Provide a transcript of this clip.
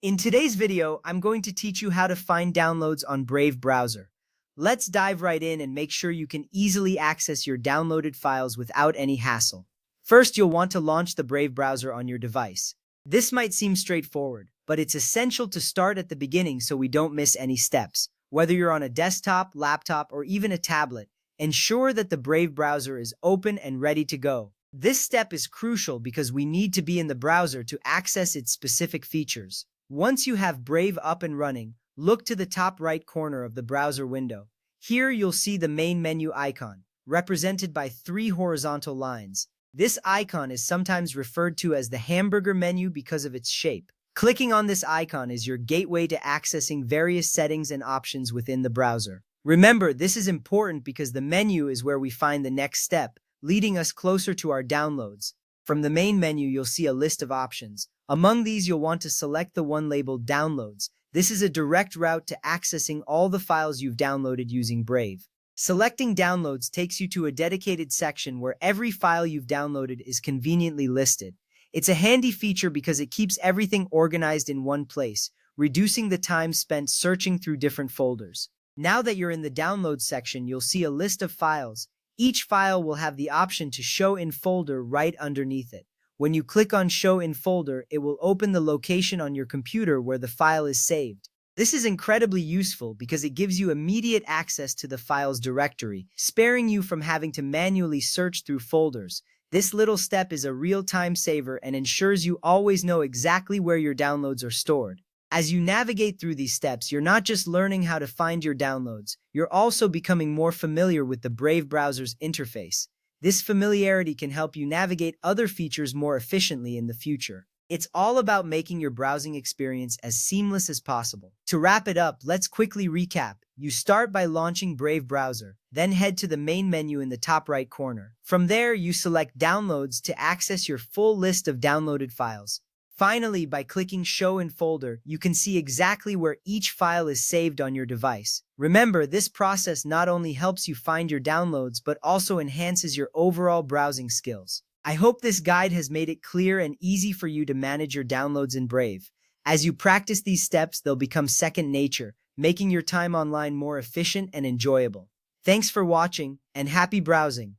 In today's video, I'm going to teach you how to find downloads on Brave browser. Let's dive right in and make sure you can easily access your downloaded files without any hassle. First, you'll want to launch the Brave browser on your device. This might seem straightforward, but it's essential to start at the beginning so we don't miss any steps. Whether you're on a desktop, laptop, or even a tablet, ensure that the Brave browser is open and ready to go. This step is crucial because we need to be in the browser to access its specific features. Once you have Brave up and running, look to the top right corner of the browser window. Here you'll see the main menu icon, represented by three horizontal lines. This icon is sometimes referred to as the hamburger menu because of its shape. Clicking on this icon is your gateway to accessing various settings and options within the browser. Remember, this is important because the menu is where we find the next step, leading us closer to our downloads. From the main menu, you'll see a list of options. Among these, you'll want to select the one labeled Downloads. This is a direct route to accessing all the files you've downloaded using Brave. Selecting Downloads takes you to a dedicated section where every file you've downloaded is conveniently listed. It's a handy feature because it keeps everything organized in one place, reducing the time spent searching through different folders. Now that you're in the Downloads section, you'll see a list of files. Each file will have the option to show in folder right underneath it. When you click on Show in Folder, it will open the location on your computer where the file is saved. This is incredibly useful because it gives you immediate access to the file's directory, sparing you from having to manually search through folders. This little step is a real time saver and ensures you always know exactly where your downloads are stored. As you navigate through these steps, you're not just learning how to find your downloads, you're also becoming more familiar with the Brave browser's interface. This familiarity can help you navigate other features more efficiently in the future. It's all about making your browsing experience as seamless as possible. To wrap it up, let's quickly recap. You start by launching Brave browser, then head to the main menu in the top right corner. From there, you select Downloads to access your full list of downloaded files. Finally, by clicking Show in Folder, you can see exactly where each file is saved on your device. Remember, this process not only helps you find your downloads, but also enhances your overall browsing skills. I hope this guide has made it clear and easy for you to manage your downloads in Brave. As you practice these steps, they'll become second nature, making your time online more efficient and enjoyable. Thanks for watching, and happy browsing!